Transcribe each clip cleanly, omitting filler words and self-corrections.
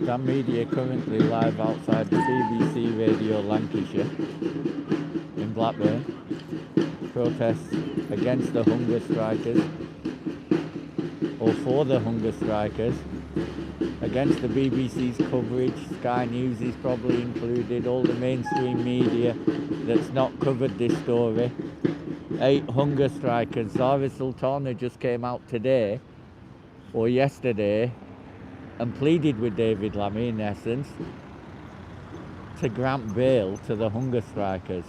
Dan Media currently live outside the BBC Radio Lancashire in Blackburn. Protests against the hunger strikers, or for the hunger strikers, against the BBC's coverage. Sky News is probably included, all the mainstream media that's not covered this story. 8 hunger strikers. Zara Sultana just came out today or yesterday and pleaded with David Lammy, in essence, to grant bail to the hunger strikers.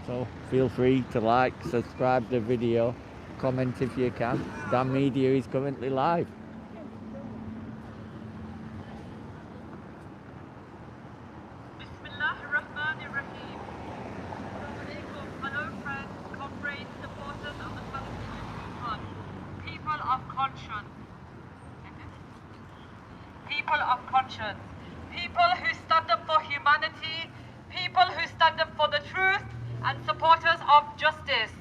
So feel free to like, subscribe to the video, comment if you can. Dan Media is currently live. Hello friends, comrades, supporters of the Palestinian people. People of conscience. People of conscience. People who stand up for humanity. People who stand up for the truth and supporters of justice.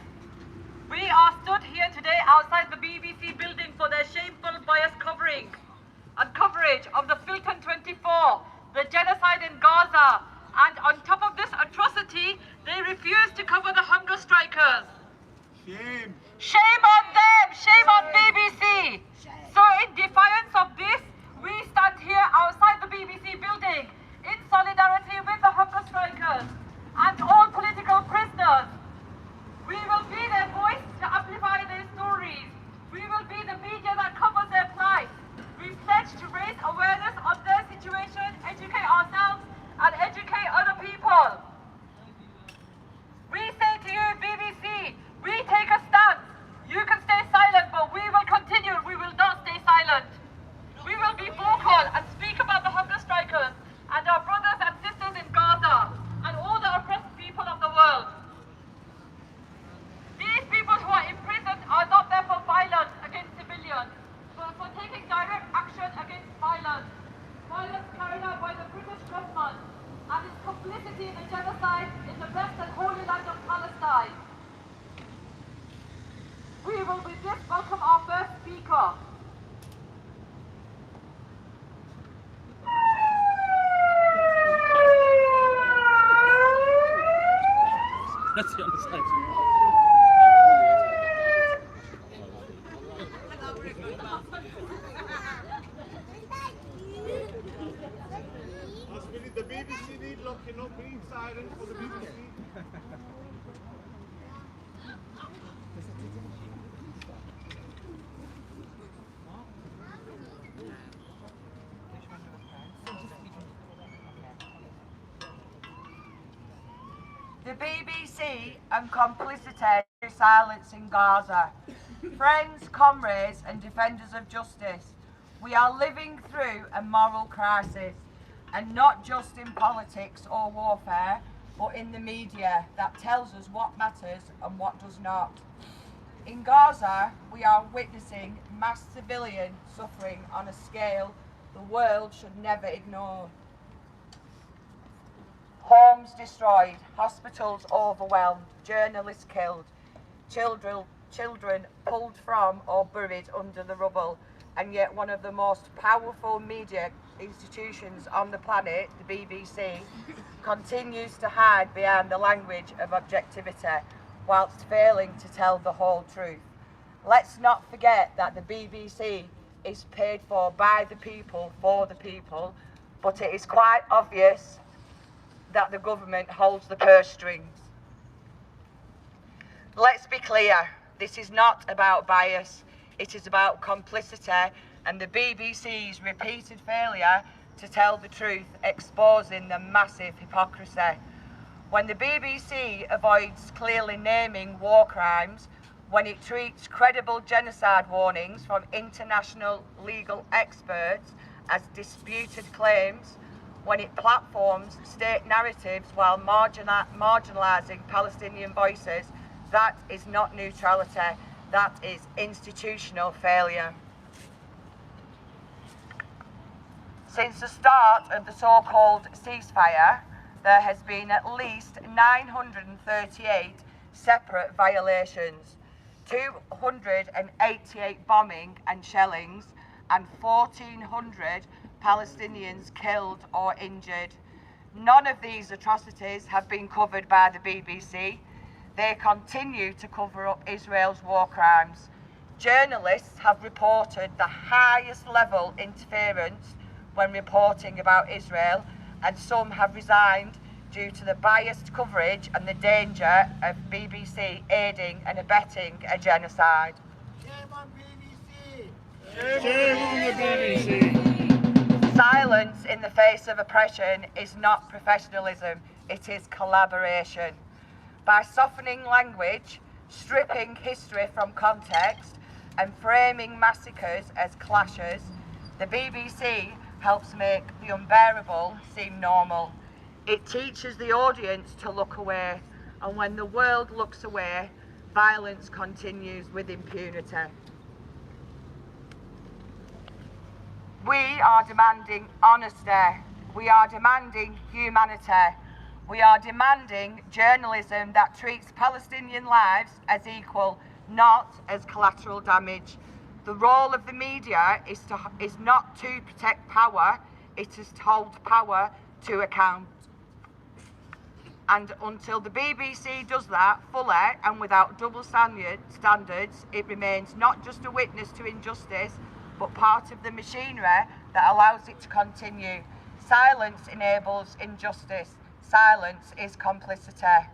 We are stood here today outside the BBC building for their shameful biased covering and coverage of the Filton 24, the genocide in Gaza, and on top of this atrocity, they refuse to cover the hunger strikers. Shame! Shame on them! Shame on BBC! So in defiance of this, we stand here outside the BBC building in solidarity with the hunger strikers and all political prisoners. We will be their voice to amplify their stories. We will be the media that covers their plight. We pledge to raise awareness of their situation, educate ourselves and educate other people. We say to you, BBC, we take a stand. You can stay silent, but we will continue. We will not stay silent. We will be vocal and speak about the hunger strikers and our brothers and sisters in Gaza and all the oppressed people of the world. These people who are imprisoned are not there for violence against civilians, but for taking direct action against violence. Violence carried out by the British government and its complicity in the genocide in the best and holy land of Palestine. We will with this welcome our first speaker. That's the other side. The BBC need looking up, being silent for the BBC. The BBC and complicity to silence in Gaza. Friends, comrades and defenders of justice, we are living through a moral crisis, and not just in politics or warfare, but in the media that tells us what matters and what does not. In Gaza, we are witnessing mass civilian suffering on a scale the world should never ignore. Homes destroyed, hospitals overwhelmed, journalists killed, children pulled from or buried under the rubble, and yet one of the most powerful media institutions on the planet, the BBC, continues to hide behind the language of objectivity whilst failing to tell the whole truth. Let's not forget that the BBC is paid for by the people, for the people, but it is quite obvious that the government holds the purse strings. Let's be clear, this is not about bias, it is about complicity and the BBC's repeated failure to tell the truth, exposing the massive hypocrisy. When the BBC avoids clearly naming war crimes, when it treats credible genocide warnings from international legal experts as disputed claims, when it platforms state narratives while marginalising Palestinian voices, that is not neutrality, that is institutional failure. Since the start of the so-called ceasefire, there has been at least 938 separate violations, 288 bombing and shellings, and 1,400 Palestinians killed or injured. None of these atrocities have been covered by the BBC. They continue to cover up Israel's war crimes. Journalists have reported the highest level interference when reporting about Israel, and some have resigned due to the biased coverage and the danger of BBC aiding and abetting a genocide. Shame on BBC! Shame on the BBC! Silence in the face of oppression is not professionalism, it is collaboration. By softening language, stripping history from context, and framing massacres as clashes, the BBC helps make the unbearable seem normal. It teaches the audience to look away, and when the world looks away, violence continues with impunity. We are demanding honesty. We are demanding humanity. We are demanding journalism that treats Palestinian lives as equal, not as collateral damage. The role of the media is not to protect power, it is to hold power to account. And until the BBC does that fully and without double standards, it remains not just a witness to injustice, but part of the machinery that allows it to continue. Silence enables injustice. Silence is complicity.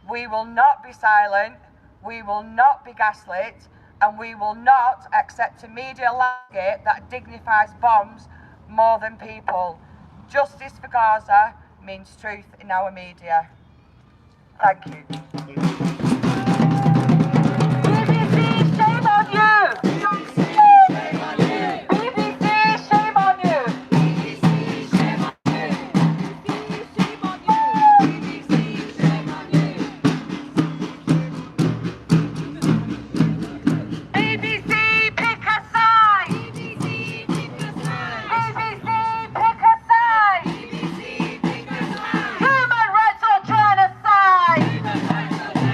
We will not be silent, we will not be gaslit, and we will not accept a media landscape that dignifies bombs more than people. Justice for Gaza means truth in our media. Thank you. BBC, shame on you! Shame on you! BBC, shame on you! BBC, shame on you! BBC, shame on you! BBC, shame on you! BBC, pick a side! BBC, pick a side! BBC, pick a side! BBC, pick a side! Human rights or genocide! Human rights or genocide!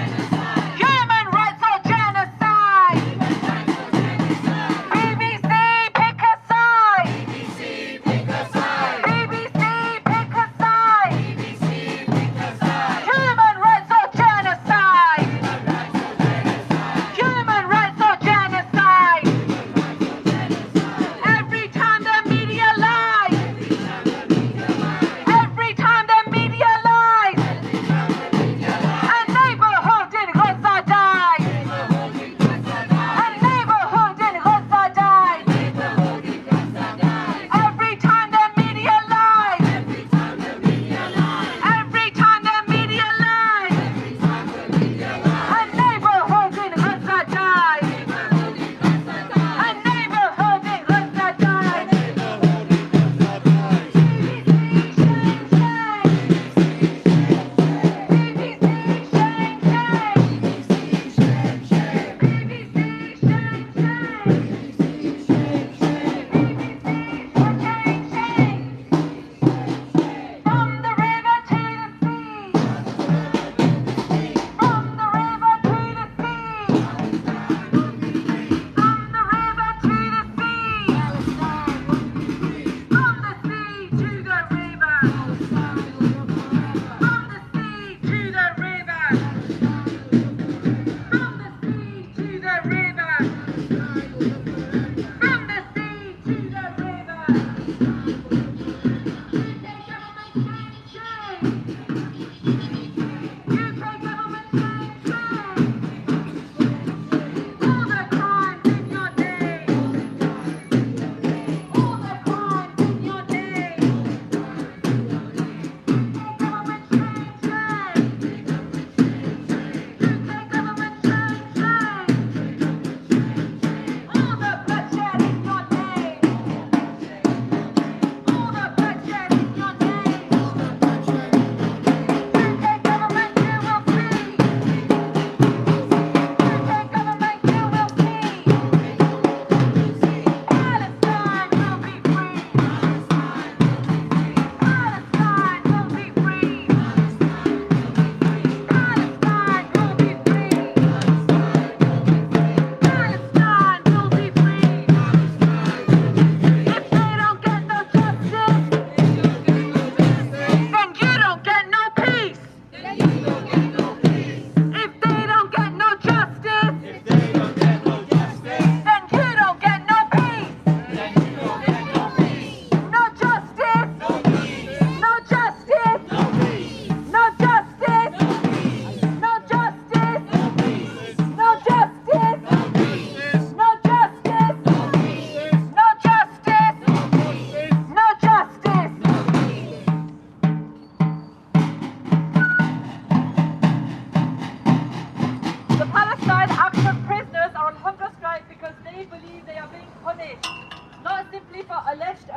for alleged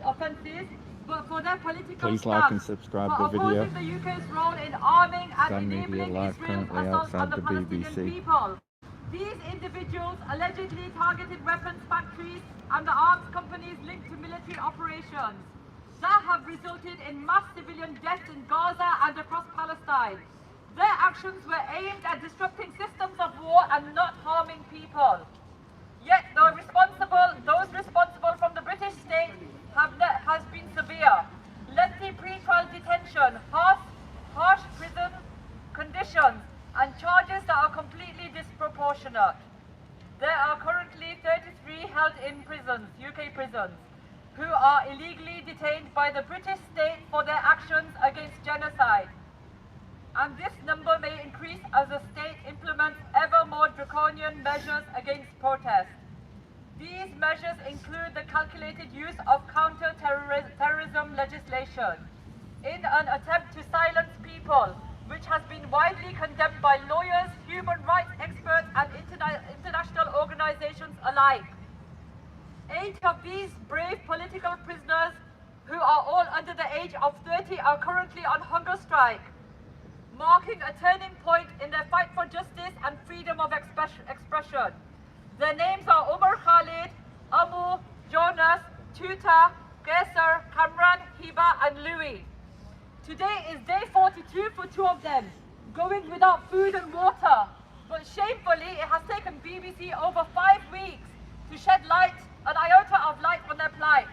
offences, but for their political Please like and subscribe for the video. opposing the UK's role in arming and Stand Media enabling Live Israel's currently assault on outside the the Palestinian BBC. people. These individuals allegedly targeted weapons factories and the arms companies linked to military operations that have resulted in mass civilian deaths in Gaza and across Palestine. Their actions were aimed at disrupting systems of war and not harming people. Yet those responsible from the British state has been severe. Lengthy pre-trial detention, harsh prison conditions, and charges that are completely disproportionate. There are currently 33 held in prisons, UK prisons, who are illegally detained by the British state for their actions against genocide. And this number may increase as the state implements ever more draconian measures against protests. These measures include the calculated use of counter-terrorism legislation in an attempt to silence people, which has been widely condemned by lawyers, human rights experts and international organizations alike. 8 of these brave political prisoners, who are all under the age of 30, are currently on hunger strike, marking a turning point in their fight for justice and freedom of expression. Their names are Umar Khalid, Abu, Jonas, Tuta, Geser, Kamran, Hiba and Louis. Today is day 42 for 2 of them, going without food and water. But shamefully, it has taken BBC over 5 weeks to shed an iota of light on their plight.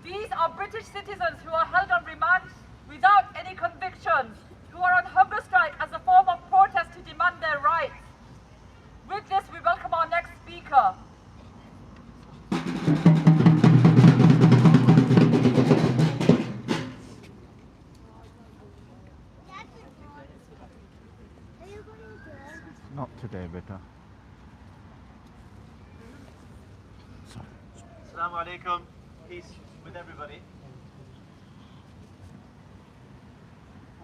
These are British citizens who are held on remand without any convictions, who are on hunger strike as a form of protest to demand their rights. With this, we welcome our next speaker. Not today, beta. Assalamu alaikum, peace with everybody.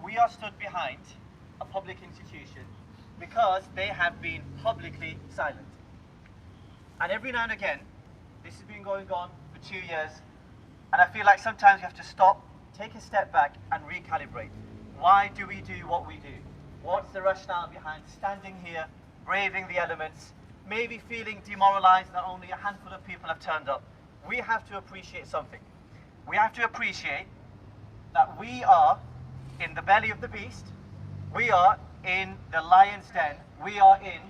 We are stood behind a public institution because they have been publicly silent. And every now and again, this has been going on for 2 years, and I feel like sometimes we have to stop, take a step back and recalibrate. Why do we do what we do? What's the rationale behind standing here, braving the elements, maybe feeling demoralized that only a handful of people have turned up? We have to appreciate something. We have to appreciate that we are in the belly of the beast, we are in the lion's den, we are in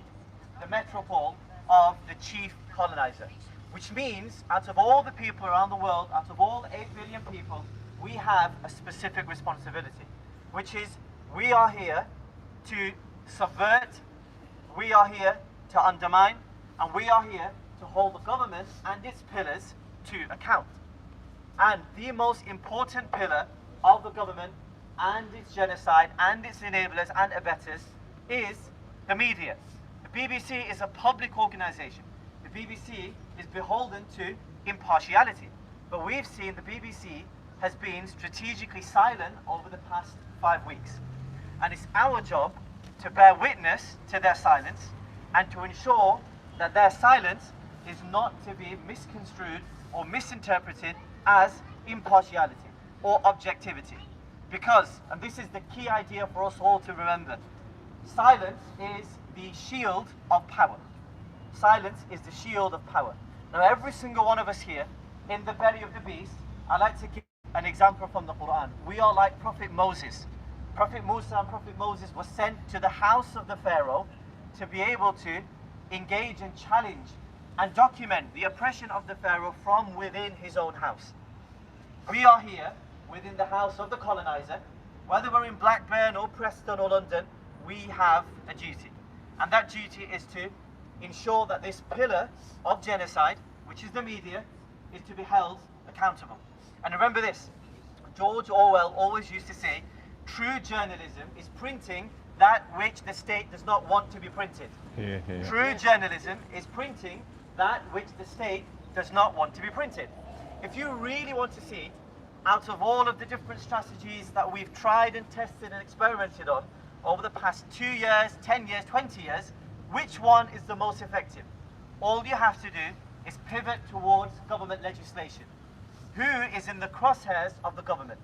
the metropole of the chief colonizer. Which means, out of all the people around the world, out of all 8 billion people, we have a specific responsibility, which is we are here to subvert, we are here to undermine, and we are here to hold the government and its pillars to account. And the most important pillar of the government and its genocide and its enablers and abettors is the media. The BBC is a public organisation. The BBC is beholden to impartiality. But we've seen the BBC has been strategically silent over the past 5 weeks. And it's our job to bear witness to their silence and to ensure that their silence is not to be misconstrued or misinterpreted as impartiality or objectivity. Because, and this is the key idea for us all to remember, silence is the shield of power. Silence is the shield of power. Now every single one of us here, in the belly of the beast, I like to give an example from the Quran. We are like Prophet Moses. Prophet Musa and Prophet Moses were sent to the house of the Pharaoh to be able to engage and challenge and document the oppression of the Pharaoh from within his own house. We are here within the house of the colonizer. Whether we're in Blackburn or Preston or London, we have a duty. And that duty is to ensure that this pillar of genocide, which is the media, is to be held accountable. And remember this, George Orwell always used to say, true journalism is printing that which the state does not want to be printed. Here, here. True journalism is printing that which the state does not want to be printed. If you really want to see, out of all of the different strategies that we've tried and tested and experimented on over the past 2 years, 10 years, 20 years, which one is the most effective? All you have to do is pivot towards government legislation. who is in the crosshairs of the government.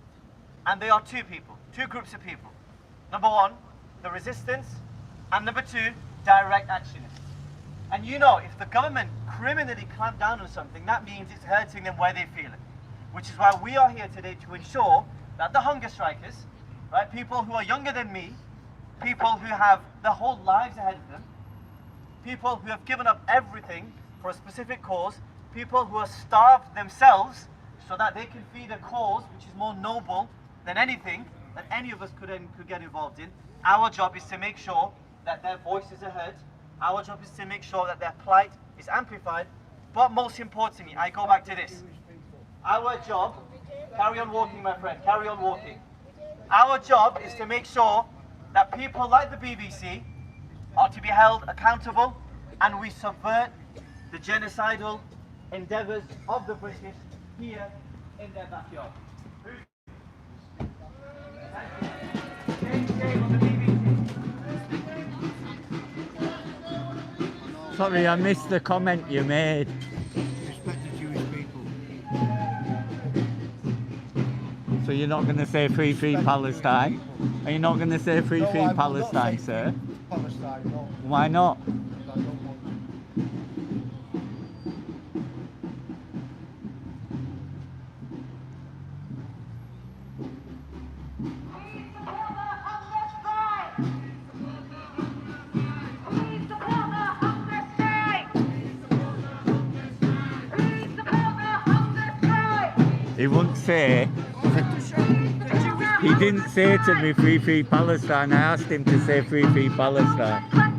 And they are two groups of people. Number one, the resistance, and number two, direct actionists. And you know, if the government criminally clamp down on something, that means it's hurting them where they feel it. Which is why we are here today to ensure that the hunger strikers, right, people who are younger than me, people who have their whole lives ahead of them, people who have given up everything for a specific cause, people who are starved themselves so that they can feed a cause which is more noble than anything that any of us could get involved in. Our job is to make sure that their voices are heard. Our job is to make sure that their plight is amplified. But most importantly, I go back to this. Our job, carry on walking, my friend, carry on walking. Our job is to make sure that people like the BBC are to be held accountable, and we subvert the genocidal endeavours of the British here in their backyard. Sorry, I missed the comment you made. Respect the Jewish people. So you're not going to say free Palestine? Are you not going to say free Palestine, sir? Palestine, no. Why not? I don't want He wouldn't say. He didn't say to me free Palestine. I asked him to say free Palestine.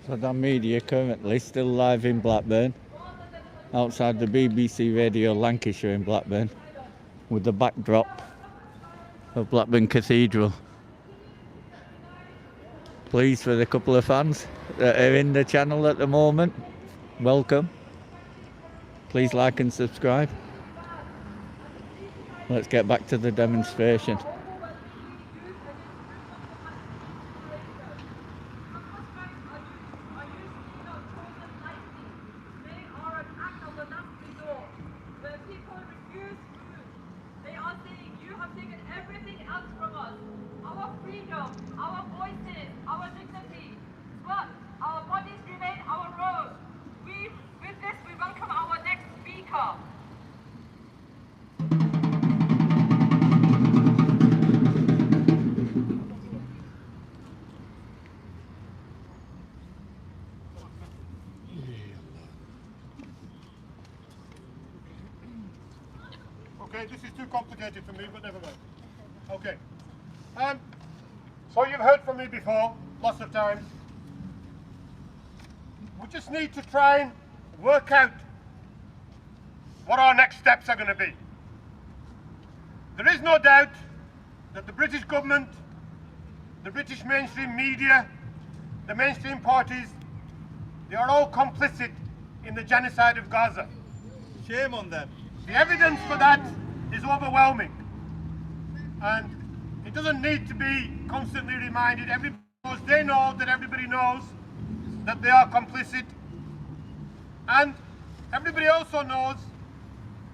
Saddam Media currently still live in Blackburn, outside the BBC Radio Lancashire in Blackburn, with the backdrop of Blackburn Cathedral. Pleased for the couple of fans that are in the channel at the moment. Welcome. Please like and subscribe. Let's get back to the demonstration. Okay, this is too complicated for me, but never mind. Okay. So you've heard from me before, lots of times. We just need to try and work out what our next steps are going to be. There is no doubt that the British government, the British mainstream media, the mainstream parties, they are all complicit in the genocide of Gaza. Shame on them. The evidence for that is overwhelming, and it doesn't need to be constantly reminded. Everybody knows, they know that everybody knows that they are complicit, and everybody also knows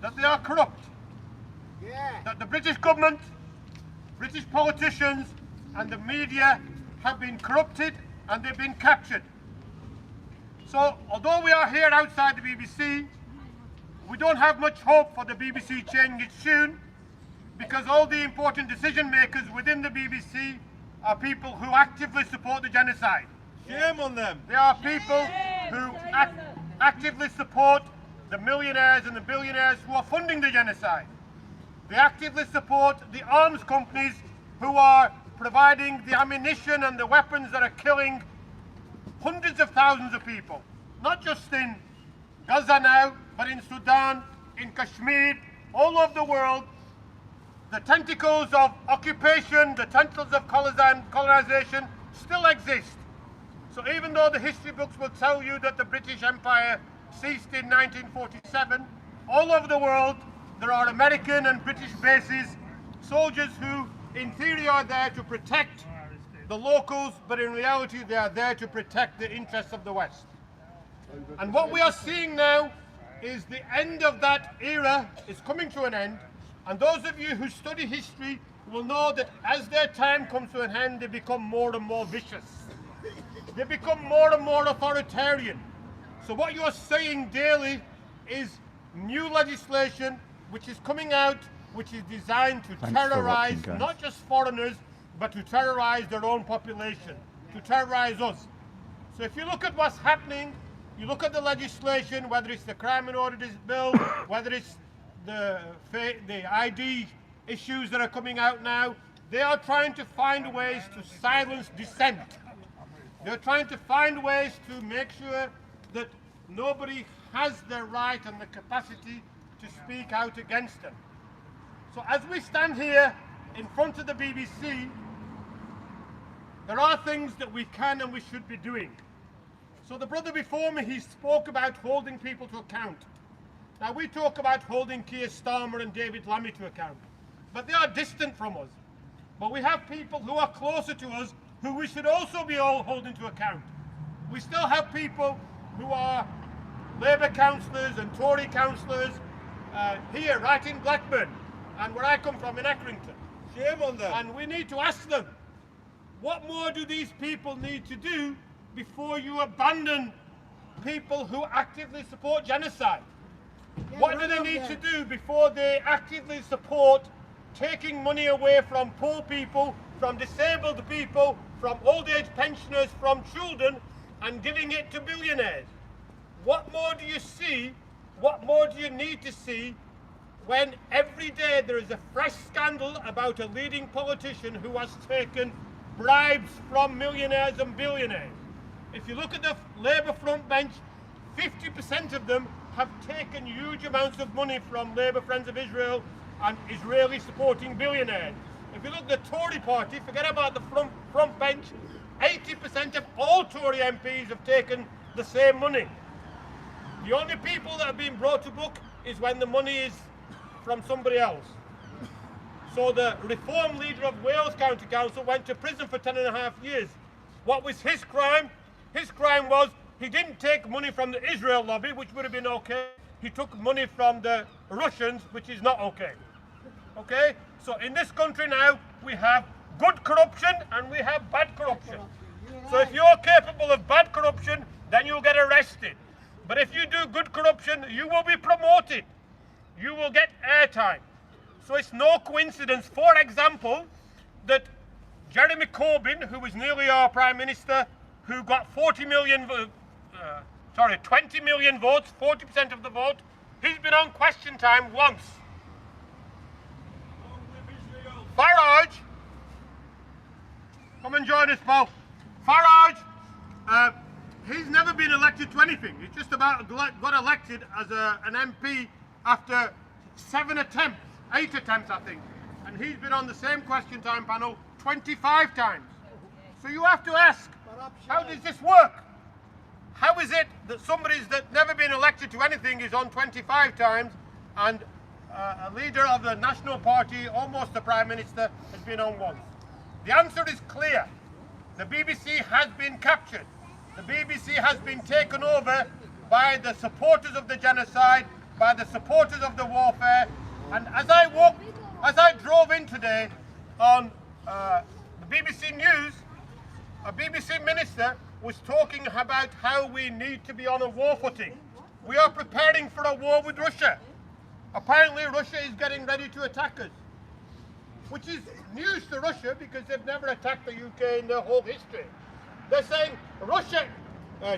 that they are corrupt. That the British government, British politicians and the media have been corrupted and they've been captured. So although we are here outside the BBC, we don't have much hope for the BBC changing its tune, because all the important decision makers within the BBC are people who actively support the genocide. Shame on them. They are people who actively support the millionaires and the billionaires who are funding the genocide. They actively support the arms companies who are providing the ammunition and the weapons that are killing hundreds of thousands of people, not just in Gaza now, but in Sudan, in Kashmir, all over the world. The tentacles of occupation, the tentacles of colonization still exist. So even though the history books will tell you that the British Empire ceased in 1947, all over the world there are American and British bases, soldiers who in theory are there to protect the locals, but in reality they are there to protect the interests of the West. And what we are seeing now is the end of that era is coming to an end, and those of you who study history will know that as their time comes to an end, they become more and more vicious. They become more and more authoritarian. So what you're seeing daily is new legislation which is coming out, which is designed to terrorize not just foreigners, but to terrorize their own population, to terrorize us. So if you look at what's happening, you look at the legislation, whether it's the crime and orders bill, whether it's the ID issues that are coming out now, they are trying to find ways to silence dissent. They're trying to find ways to make sure that nobody has the right and the capacity to speak out against them. So as we stand here in front of the BBC, there are things that we can and we should be doing. So the brother before me, he spoke about holding people to account. Now we talk about holding Keir Starmer and David Lammy to account, but they are distant from us. But we have people who are closer to us who we should also be all holding to account. We still have people who are Labour councillors and Tory councillors here, right in Blackburn, and where I come from in Accrington. Shame on them. And we need to ask them, what more do these people need to do before you abandon people who actively support genocide? What do they need to do before they actively support taking money away from poor people, from disabled people, from old age pensioners, from children, and giving it to billionaires? What more do you see? What more do you need to see when every day there is a fresh scandal about a leading politician who has taken bribes from millionaires and billionaires? If you look at the Labour front bench, 50% of them have taken huge amounts of money from Labour Friends of Israel and Israeli supporting billionaires. If you look at the Tory party, forget about the front bench, 80% of all Tory MPs have taken the same money. The only people that have been brought to book is when the money is from somebody else. So the Reform leader of Wales County Council went to prison for 10.5 years. What was his crime? His crime was he didn't take money from the Israel lobby, which would have been okay. He took money from the Russians, which is not okay. Okay? So in this country now, we have good corruption and we have bad corruption. So if you're capable of bad corruption, then you'll get arrested. But if you do good corruption, you will be promoted. You will get airtime. So it's no coincidence, for example, that Jeremy Corbyn, who was nearly our Prime Minister, who got 20 million votes, 40% of the vote, he's been on Question Time once. Farage, come and join us, Paul. Farage, he's never been elected to anything. He's just about got elected as an MP after 8 attempts, I think. And he's been on the same Question Time panel 25 times. So you have to ask, how does this work? How is it that somebody that's never been elected to anything is on 25 times and a leader of the National Party, almost the Prime Minister, has been on once? The answer is clear. The BBC has been captured. The BBC has been taken over by the supporters of the genocide, by the supporters of the warfare. And as I drove in today on the BBC News, a BBC minister was talking about how we need to be on a war footing. We are preparing for a war with Russia. Apparently Russia is getting ready to attack us, which is news to Russia because they've never attacked the UK in their whole history. They're saying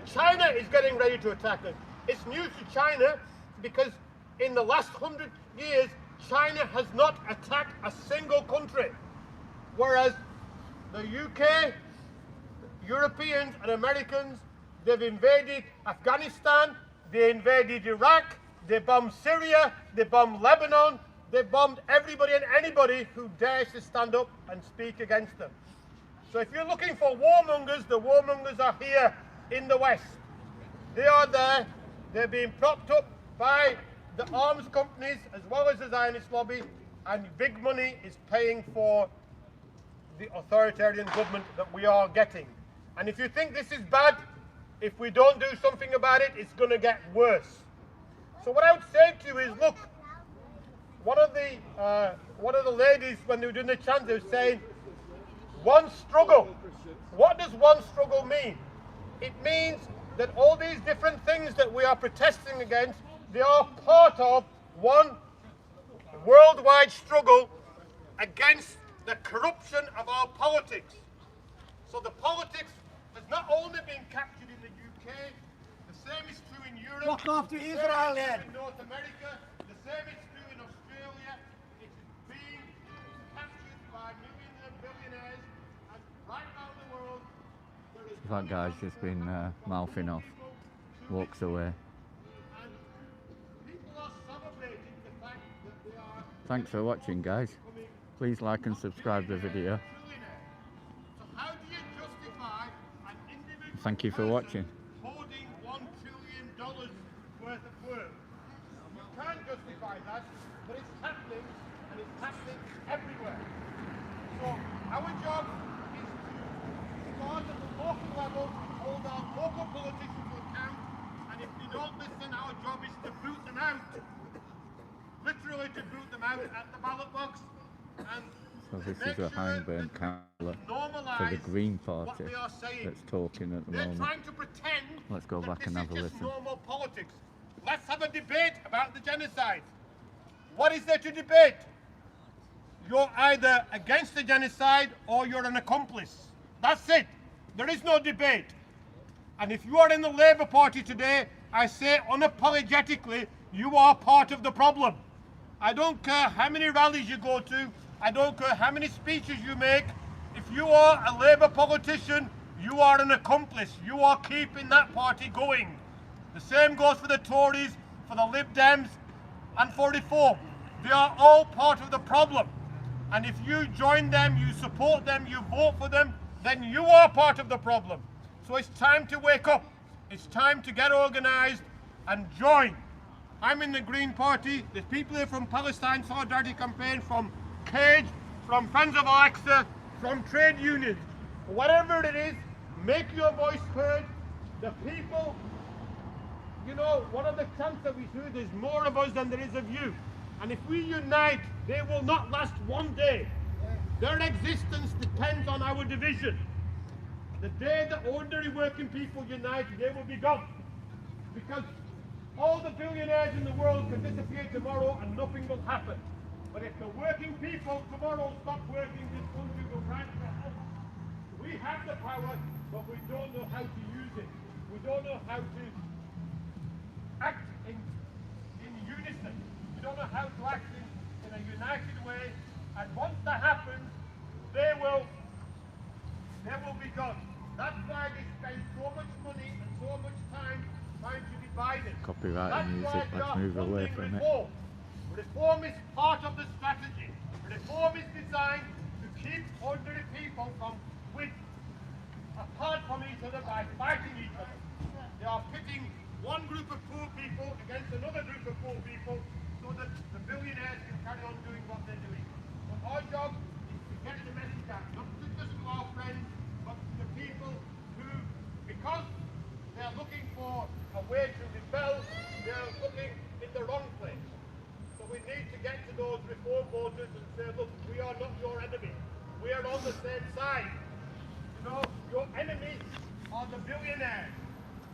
China is getting ready to attack us. It's news to China because in the last 100 years, China has not attacked a single country, whereas the UK, Europeans and Americans, they've invaded Afghanistan, they invaded Iraq, they bombed Syria, they bombed Lebanon, they bombed everybody and anybody who dares to stand up and speak against them. So if you're looking for warmongers, the warmongers are here in the West. They are there, they're being propped up by the arms companies as well as the Zionist lobby, and big money is paying for the authoritarian government that we are getting. And if you think this is bad, if we don't do something about it, it's going to get worse. So what I would say to you is, look, one of the ladies, when they were doing the chant, they were saying, one struggle. What does one struggle mean? It means that all these different things that we are protesting against, they are part of one worldwide struggle against the corruption of our politics. So the politics has not only been captured in the UK, the same is true in Europe, Fuck off to Israel, then. in North America, the same is true in Australia. It's being captured by millions and billionaires, and right around the world there is That guy's just been mouthing off, walks away. and people are celebrating the fact that they are Thanks for watching, guys. Please like and subscribe to the video. So how do you justify an individual Thank you for watching. holding $1 trillion worth of work? You can't justify that, but it's happening, and it's happening everywhere. So our job is to start at the local level, hold our local politicians to account, and if they don't listen, our job is to boot them out. Literally to boot them out at the ballot box. And So this make is a sure Hindburn that councillor normalise for the Green what Party they are saying. that's talking at the They're moment. trying to pretend Let's go that back this and have is a just listen. normal politics. Let's have a debate about the genocide. What is there to debate? You're either against the genocide or you're an accomplice. That's it. There is no debate. And if you are in the Labour Party today, I say unapologetically, you are part of the problem. I don't care how many rallies you go to. I don't care how many speeches you make. If you are a Labour politician, You are an accomplice. You are keeping that party going. The same goes for the Tories, for the Lib Dems, and for Reform. They are all part of the problem. And if you join them, you support them, you vote for them, then you are part of the problem. So it's time to wake up. It's time to get organised and join. I'm in the Green Party. There's people here from Palestine Solidarity Campaign, from Cage, from Friends of Al-Aqsa, from trade unions. Whatever it is, make your voice heard. The people, you know, one of the chants that we do, there's more of us than there is of you. And if we unite, they will not last one day. Their existence depends on our division. The day that ordinary working people unite, they will be gone. Because all the billionaires in the world can disappear tomorrow and nothing will happen. But if the working people tomorrow stop working, this country will crash to hell. We have the power, but we don't know how to use it. We don't know how to act in unison. We don't know how to act in a united way. And once that happens, they will be gone. That's why they spend so much money and so much time trying to divide it. Copyright music, let's move away from it. Reform is part of the strategy. Reform is designed to keep ordinary people apart from each other by fighting each other. They are pitting one group of poor people against another group of poor people so that the billionaires can carry on doing what they're doing. But our job is to get the message out, not just to our friends, but to the people who, because they're looking for a way to rebel, they're looking in the wrong place. So we need to get to those Reform voters and say, look, we are not your enemy. We are on the same side. You know, your enemy are the billionaires.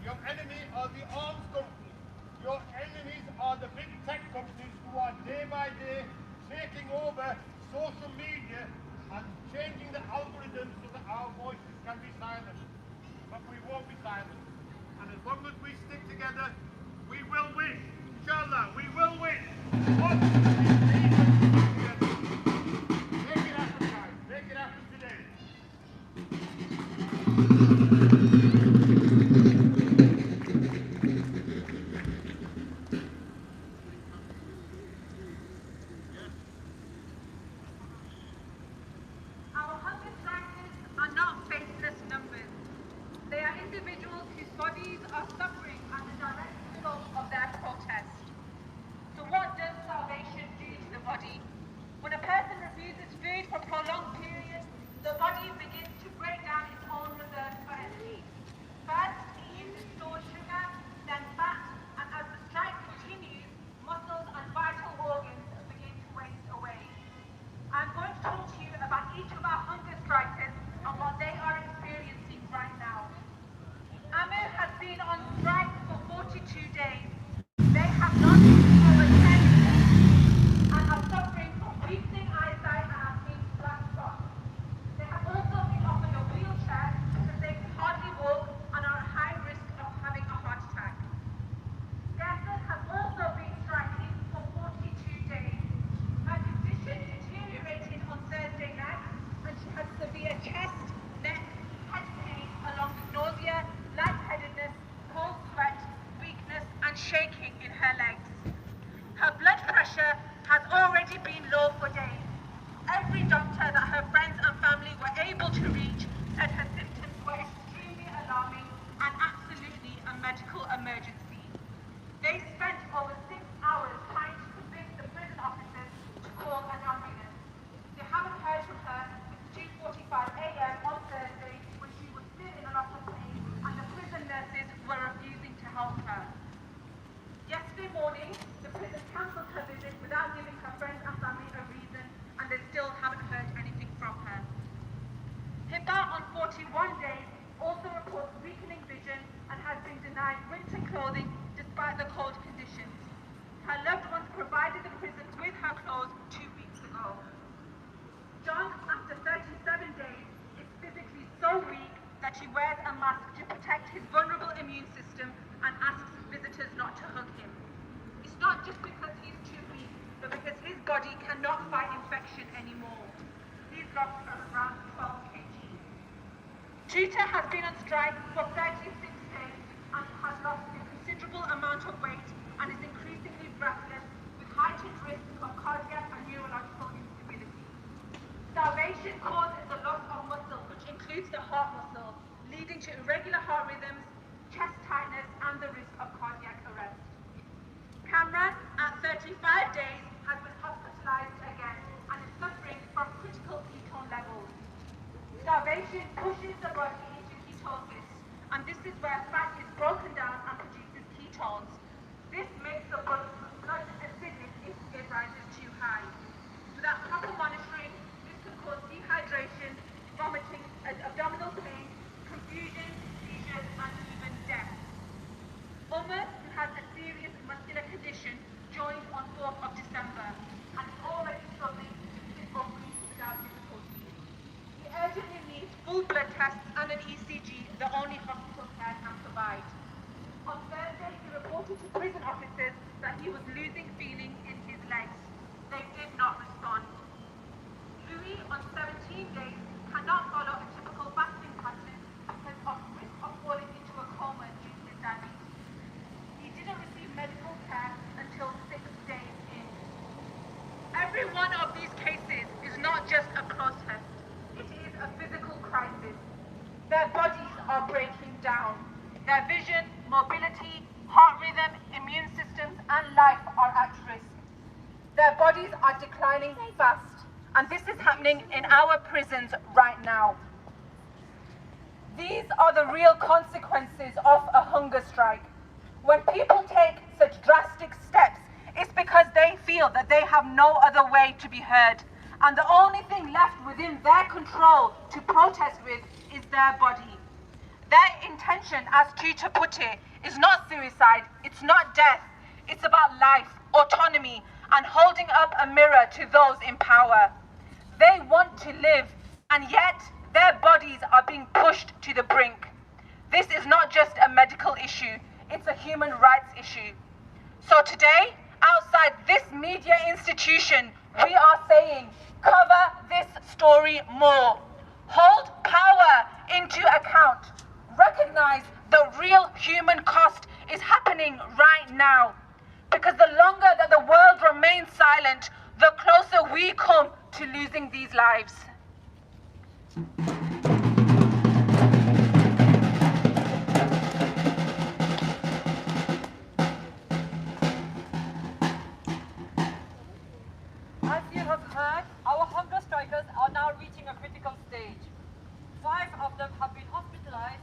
Your enemy are the arms companies. Your enemies are the big tech companies who are day by day taking over social media and changing the algorithms so that our voices can be silenced. But we won't be silenced. And as long as we stick together, we will win. Inshallah, we will win. What is needed together? Make it happen, guys. Make it happen today. Our hunger strikers are not faceless numbers. They are individuals whose bodies are suffering as a direct result of their protest. So what does starvation do to the body? When a person refuses food for prolonged periods, the body begins to break down its own reserves for energy. First, it uses stored sugar, then fat, and as the strike continues, muscles and vital organs begin to waste away. I'm going to talk to you about each of our hunger strikers and what they are experiencing right now. Amu has been on strike for 42 days. They have not eaten over 10 days and are suffering from weakening eyesight and are seeing black spots. They have also been offered a wheelchair because they can hardly walk and are at high risk of having a heart attack. Gaza has also been striking for 42 days. Her condition deteriorated on Thursday night and she had severe chest, neck, head pain along with nausea, lightheadedness, cold sweat, weakness and shaking in her legs. Her blood pressure has already been low for days. Every doctor that her friends and family were able to reach said her symptoms were extremely alarming and absolutely a medical emergency. They spent over 6 hours trying to convince the prison officers to call an ambulance. They haven't heard from her since 2:45 a.m. on Thursday when she was still in a lot of pain and the prison nurses were refusing to help her. Yesterday morning, the prison cancelled her visit without giving her friends and family a reason, and they still haven't heard anything from her. Hibba, on 41 days, also reports weakening vision and has been denied winter clothing despite the cold conditions. Her loved ones provided the prison with her clothes 2 weeks ago. John, after 37 days, is physically so weak that he wears a mask to protect his vulnerable immune system and asks visitors not to hug him. It's not just because he's too weak, but because his body cannot fight infection anymore. He's lost around 12 kg. Tutor has been on strike for 36 days and has lost a considerable amount of weight and is increasingly breathless with heightened risk of cardiac and neurological instability. Starvation causes the loss of muscle, which includes the heart muscle, leading to irregular heart rhythms, chest tightness, and the risk of cardiac arrest. Cameron, at 35 days, has been hospitalized again and is suffering from critical ketone levels. Starvation pushes the body into ketosis, and this is where fat is broken down and produces ketones. This makes the blood acidic if it rises too high. Without proper monitoring, this can cause dehydration, vomiting, abdominal pain, confusion, seizures, and even death. Umar, who has a serious muscular condition, joined on 4th of December and is already struggling to sit or breathe without difficulty. He urgently needs full blood tests and an ECG, the only hospital care can provide. On Thursday, he reported to prison officers that he was losing feeling in his legs. They did not respond. Louis, on 17 days, cannot follow a typical fasting pattern because of risk of falling into a coma due to his diabetes. He didn't receive medical care until 6 days in. Every one of these cases is not just a protest, it is a physical crisis. Their bodies are breaking down. Their vision, mobility, heart rhythm, immune systems, and life are at risk. Their bodies are declining fast, and this is happening in our prisons right now. These are the real consequences of a hunger strike. When people take such drastic steps, it's because they feel that they have no other way to be heard, and the only thing left within their control to protest with is their body. Their intention, as Tutor put it, is not suicide, it's not death, it's about life, autonomy, and holding up a mirror to those in power. They want to live, and yet their bodies are being pushed to the brink. This is not just a medical issue, it's a human rights issue. So today, outside this media institution, we are saying, cover this story more. Hold power into account. Recognize the real human cost is happening right now. Because the longer that the world remains silent, the closer we come to losing these lives. As you have heard, our hunger strikers are now reaching a critical stage. 5 of them have been hospitalized.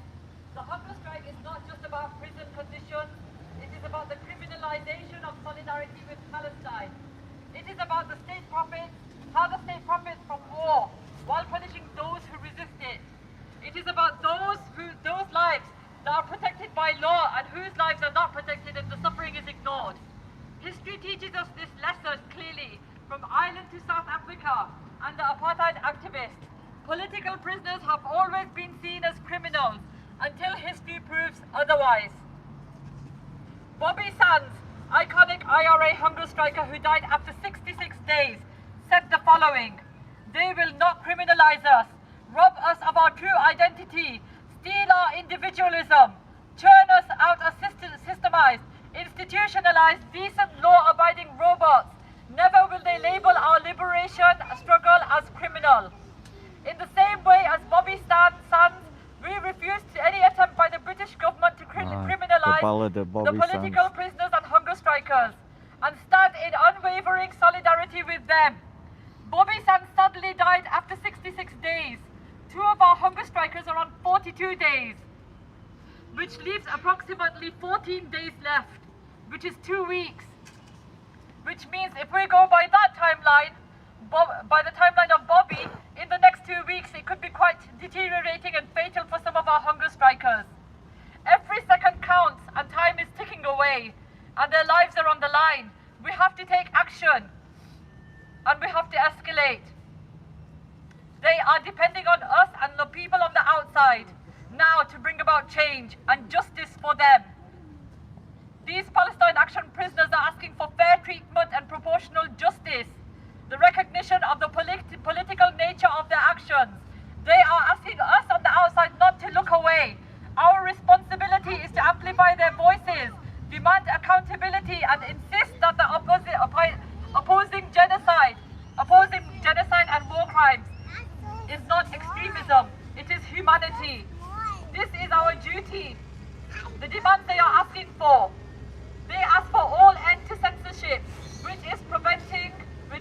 The hunger strike is not just about prison conditions, it is about the criminalization of solidarity with Palestine. It is about the state profits, how the state profits from war, while punishing those who resist it. It is about those lives that are protected by law and whose lives are not protected and the suffering is ignored. History teaches us this lesson clearly from Ireland to South Africa and the apartheid activists. Political prisoners have always been seen as criminals until history proves otherwise. Bobby Sands, iconic IRA hunger striker who died after 66 days, said the following: "They will not criminalize us, rob us of our true identity, steal our individualism, churn us out as systemized, institutionalized, decent, law-abiding robots. Never will they label our liberation struggle as criminal." In the same way as Bobby Sands, we refuse any attempt by the British government to criminalise the political prisoners and hunger strikers and stand in unwavering solidarity with them. Bobby Sands suddenly died after 66 days. 2 of our hunger strikers are on 42 days, which leaves approximately 14 days left, which is 2 weeks. Which means if we go by that timeline, by the timeline of Bobby, in the next 2 weeks it could be quite deteriorating and fatal for some of our hunger strikers. Every second counts and time is ticking away and their lives are on the line. We have to take action and we have to escalate. They are depending on us and the people on the outside now to bring about change and justice for them. These Palestine Action prisoners are asking for fair treatment and proportional justice, the recognition of the political nature of their actions, They are asking us on the outside not to look away. Our responsibility is to amplify their voices, demand accountability, and insist that the opposing genocide and war crimes is not extremism, it is humanity. This is our duty. The demands they are asking for. They ask for all end to censorship, which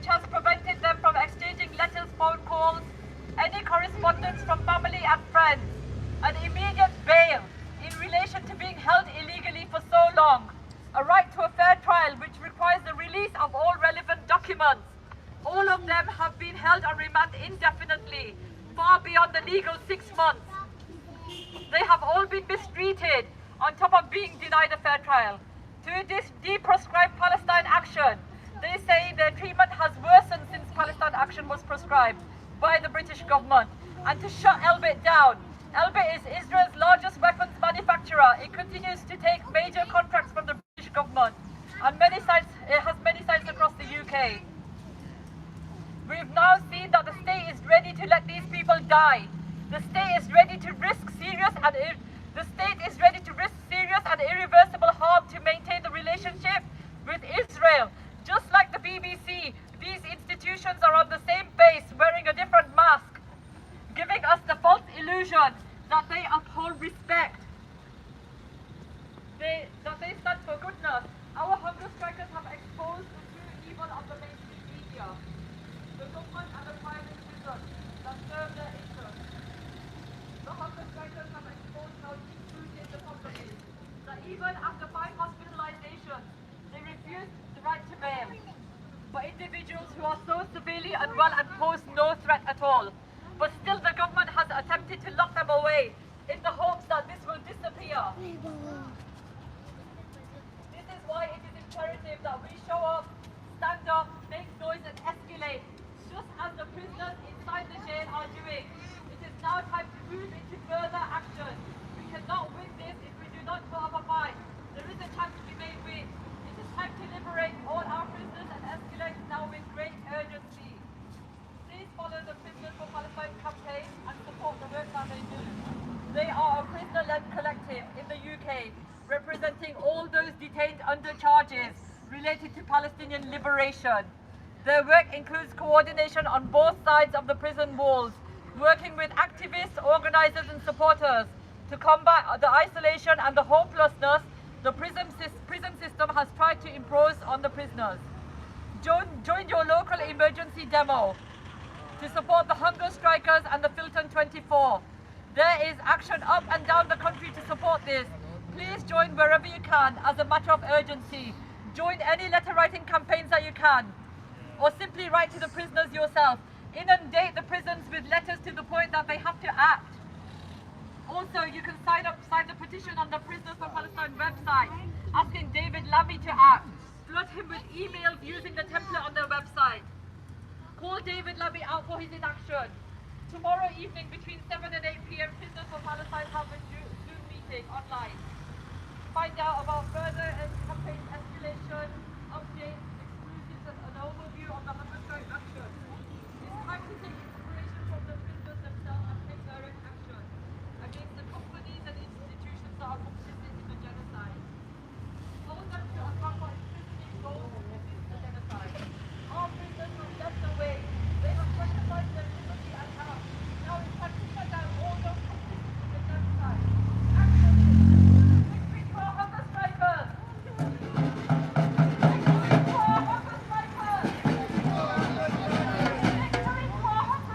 has prevented them from exchanging letters, phone calls, any correspondence from family and friends, an immediate bail in relation to being held illegally for so long, a right to a fair trial which requires the release of all relevant documents. All of them have been held on remand indefinitely, far beyond the legal 6 months. They have all been mistreated, on top of being denied a fair trial. To this de-proscribed Palestine action, they say their treatment has worsened since Palestine action was proscribed by the British government. And to shut Elbit down. Elbit is Israel's largest weapons manufacturer. It continues to take major contracts from the British government, and it has many sites across the UK. We've now seen that the state is ready to let these people die. The state is ready to risk serious and irreversible harm to maintain the relationship with Israel. Just like the BBC, these institutions are on the same base, wearing a different mask, giving us the false illusion that they uphold respect, that they stand for goodness. Our hunger strikers have exposed the true evil of the mainstream media, the government and the private citizens that serve their interests. The hunger strikers have exposed how deep-rooted the problem is, that even after 5 hospitalizations, they refuse the right to bail for individuals who are so severely unwell and pose no threat at all. But still the government has attempted to lock them away in the hopes that this will disappear. This is why it is imperative that we show up, stand up, make noise and escalate, just as the prisoners inside the jail are doing. It is now time to move into further action. We cannot win this if we do not put up a fight. There is a chance we may win. It is time to liberate all our prisoners and escalate now with great urgency. Please follow the Prisoners for Palestine campaign and support the work that they do. They are a prisoner-led collective in the UK, representing all those detained under charges related to Palestinian liberation. Their work includes coordination on both sides of the prison walls, working with activists, organisers and supporters to combat the isolation and the hopelessness the prison system has tried to impose on the prisoners. Join your local emergency demo to support the hunger strikers and the Filton 24. There is action up and down the country to support this. Please join wherever you can as a matter of urgency. Join any letter writing campaigns that you can, or simply write to the prisoners yourself. Inundate the prisons with letters to the point that they have to act. Also, you can sign the petition on the Prisoners for Palestine website, asking David Lammy to act. Flood him with emails using the template on their website. Call David Lammy out for his inaction. Tomorrow evening between 7 and 8 p.m, Prisoners for Palestine have a Zoom meeting online. Find out about further campaign escalation, updates, exclusives and an overview of the hunger strike action. It's time to take inspiration from the prisoners themselves and take direct action against the companies and institutions that are complicit in the genocide. Hold them to account for imprisoning those who resist the genocide. Our prisoners have left the way. They have sacrificed their liberty and health. Now it's time to shut down all those complicit in the genocide. Action! Victory to our hunger strikers! Victory to our hunger strikers! Victory to our hunger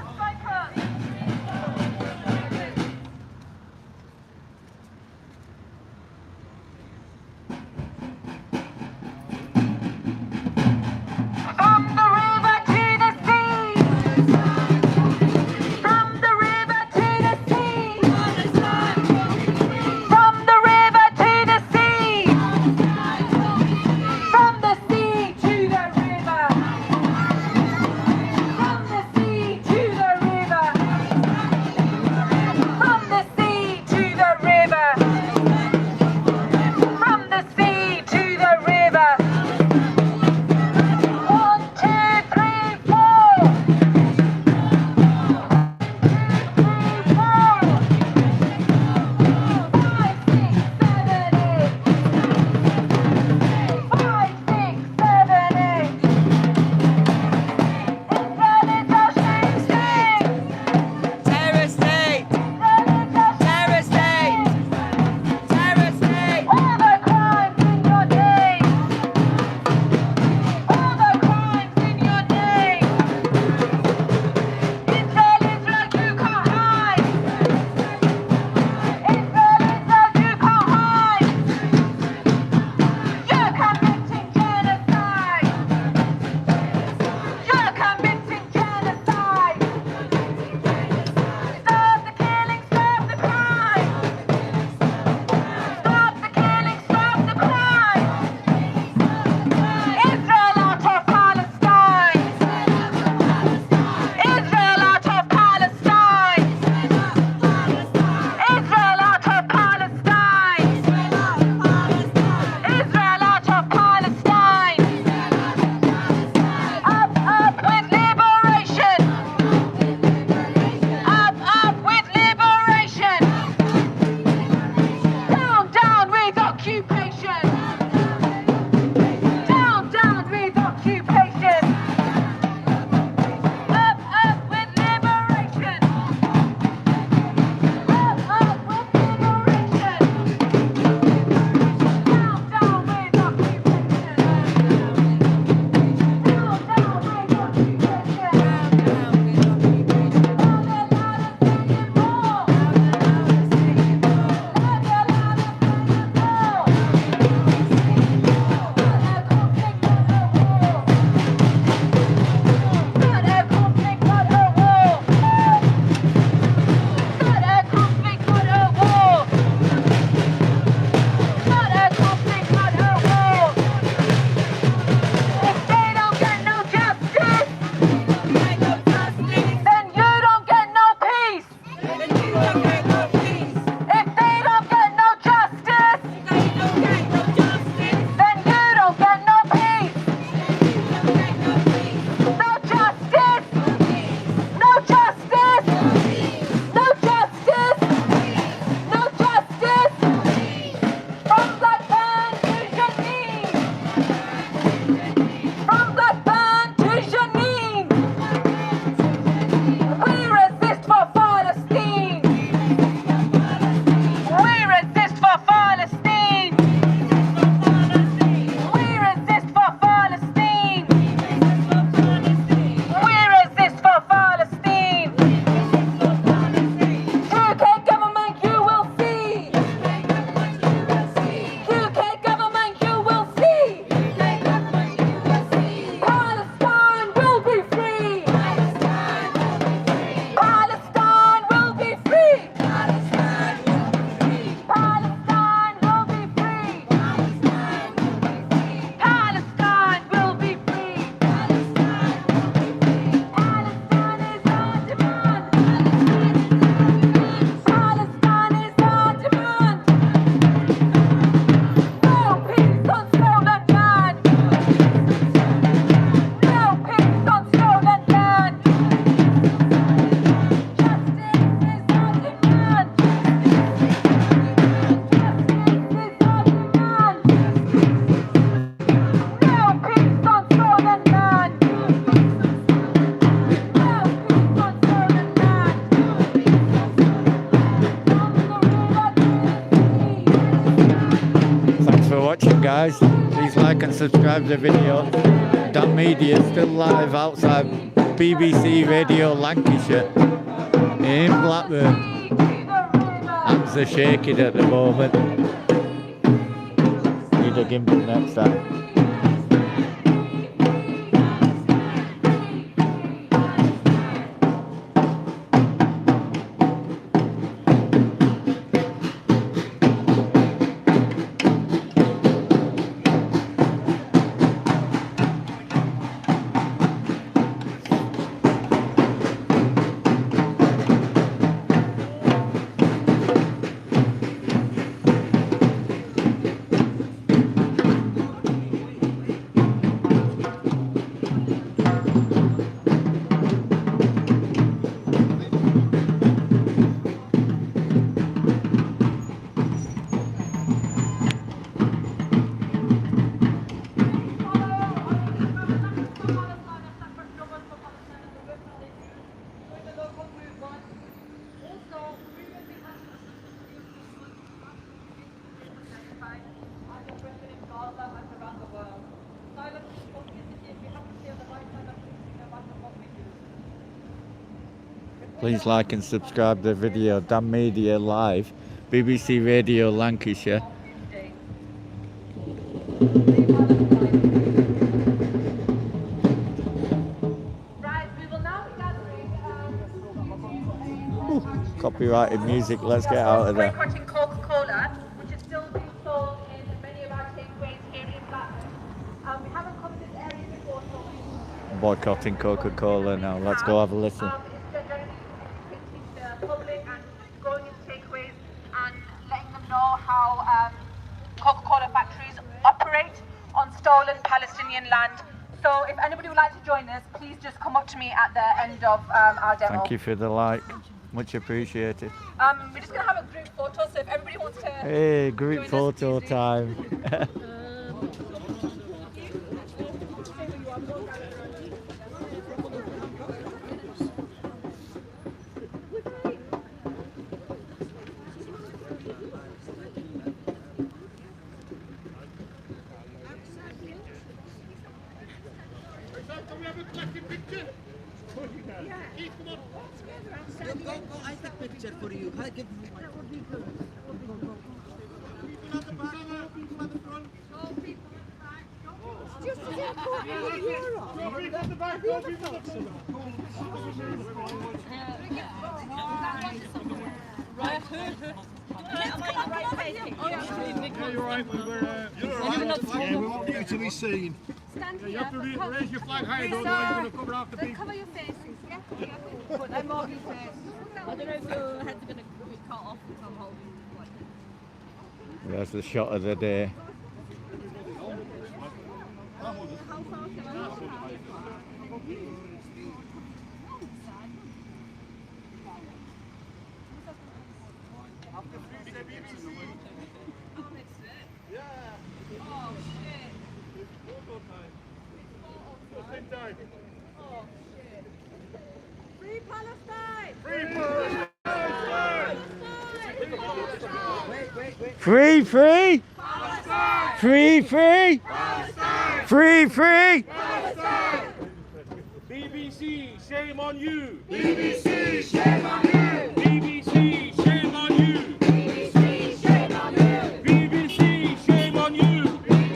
watching, guys. Please like and subscribe to the video. Dan Media still live outside BBC Radio Lancashire in Blackburn. Hands are shaking at the moment. Need a gimbal next time. Please like and subscribe to the video. Dan Media Live, BBC Radio Lancashire. Right, we will now be gathering. Copyrighted music, let's get out of there. Boycotting Coca-Cola, which is still being sold in many of our takeaways here in Blackburn. We haven't covered this area before, so Boycotting Coca-Cola now. Let's go have a listen. the public and going into takeaways and letting them know how Coca-Cola factories operate on stolen Palestinian land. So if anybody would like to join us, please just come up to me at the end of our demo. Thank you for the like. Much appreciated. We're just going to have a group photo, so if everybody wants to... Hey, group photo time. Can we have a collective picture? Keith, come on. Go, I take picture for you. I give you my People at the back, people at the front. Just to get No people at the back, no people at the front. Right. Yeah, you're right. You're right. Yeah, we want you to be seen. Stand You have to raise your flag higher, don't you? You're going to cover half the people. Cover your faces, yeah? But I'm over your face. I don't know if your head's going to be cut off if I'm holding like this. There's the shot of the day. Free Palestine! Free, free! Free, free! Free, free! BBC, shame on you! BBC, shame on you! BBC, shame on you! BBC, shame on you! BBC, shame on you!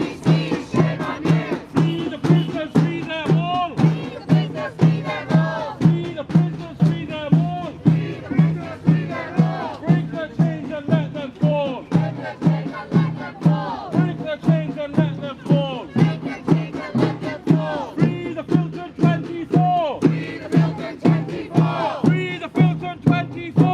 BBC, shame on you! Free the prisoners, free them all! Free the prisoners, free them all! Free the prisoners, free them all! Free the prisoners, free them all! Break the chains and let them fall! Break the chains and let them fall! Break the chains and let them fall! Break the chains and let them fall! Free the filtered 24! Free the filtered 24! Free the filtered 24!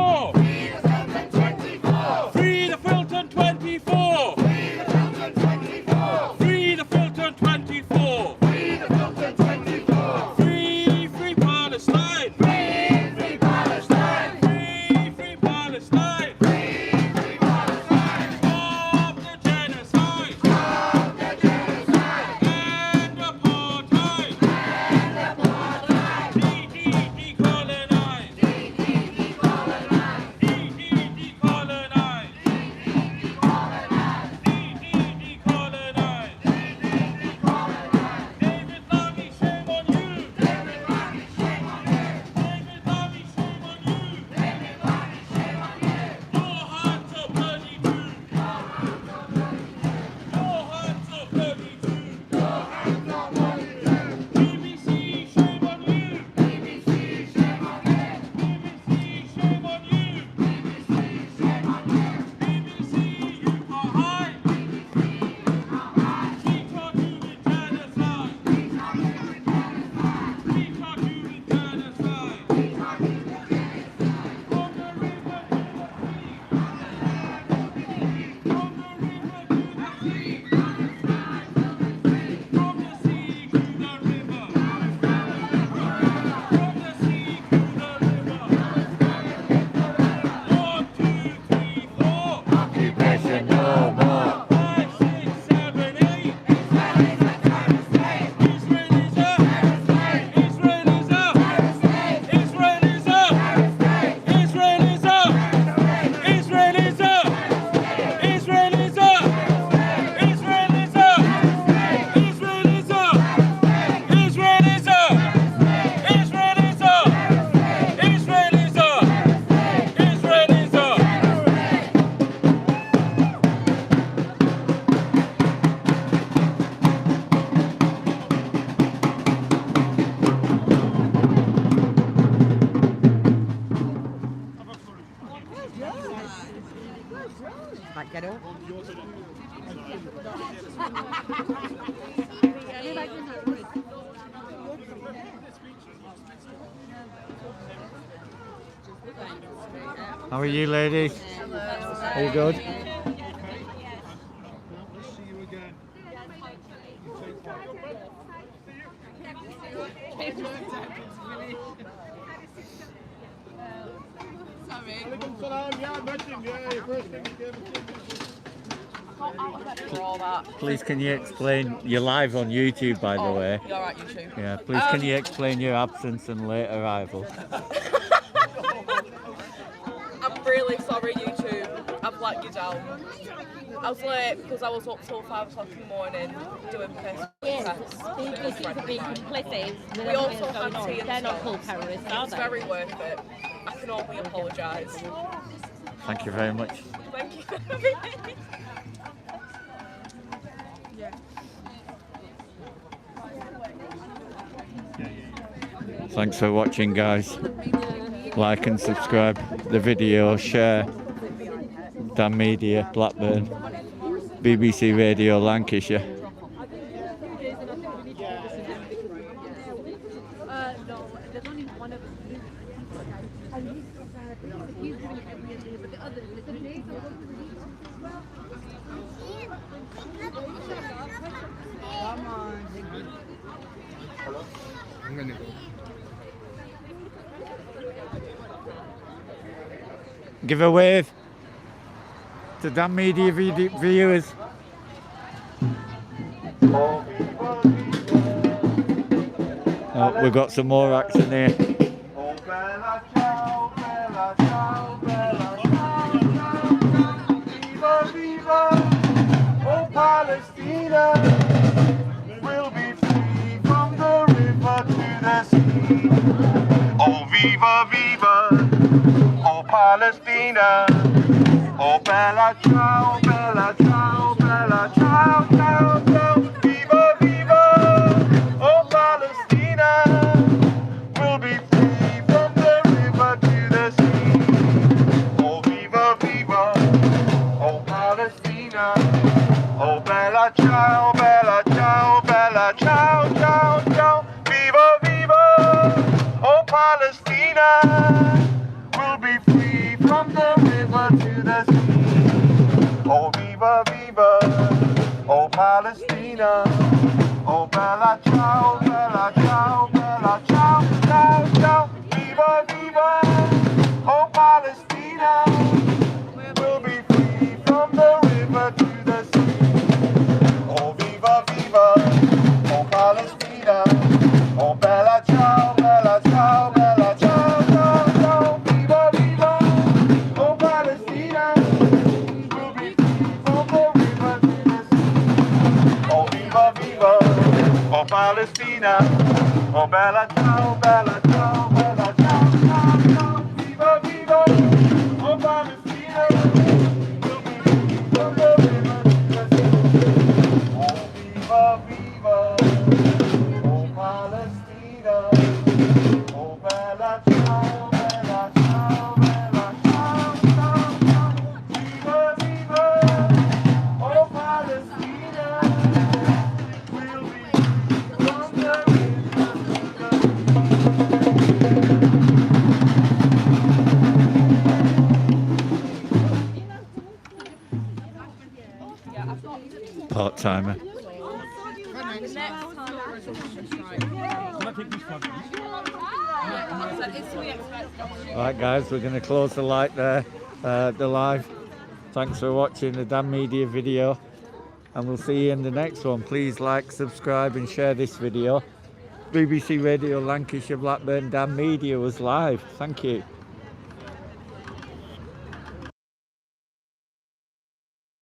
Right, get up. How are you, ladies? Are you good? Please, can you explain? You're live on YouTube, by the way. You're right, YouTube. Yeah. Please, can you explain your absence and late arrival? I'm really sorry, YouTube. I've let you down. I was late because I was up till 5 o'clock in the morning doing protests. BBC for being complicit. We also had tea and They're not called scones. terrorists, are It's they? very worth it. I can only apologise. Thank you very much. Thank you. Thanks for watching, guys. Like and subscribe the video, share. Dan Media, Blackburn, BBC Radio Lancashire. Give a wave to Dan Media viewers. Oh, we've got some more action here. Oh, Palestina will be free from the river to the sea. Oh, viva, viva, oh, Palestina. Oh, bella ciao, bella ciao, bella ciao, ciao, ciao. Viva, viva, oh, Palestina will be free from the river to the sea. Oh, viva, viva, oh, Palestina. Oh, bella ciao, bella ciao, bella ciao, ciao, ciao. Viva, viva, oh, Palestina will be free from the river to the sea. Oh, viva, viva, oh, Palestina. Oh, bella ciao, bella ciao, bella ciao, ciao, ciao. Viva, viva, oh, Palestina will be free from the river to the sea. Oh, viva, viva, oh, Palestina. Oh, bella ciao, bella ciao, bella ciao, ciao, ciao. Viva, viva, oh, Palestina will be free from the river to the sea. Oh, viva, viva, oh, Palestina. Oh, bella ciao, bella ciao, bella ciao, ciao, ciao. Viva, viva, oh, Palestina will be free from the river to the sea. Oh, viva, viva, oh, Palestina. Oh, bella ciao, bella ciao, bella ciao, ciao, ciao. Viva, viva, oh, Palestina will be free from the river to the Part-timer. Alright guys, we're going to close the light there, the live. Thanks for watching the Dan Media video, and we'll see you in the next one. Please like, subscribe and share this video. BBC Radio Lancashire, Blackburn, Dan Media was live. Thank you.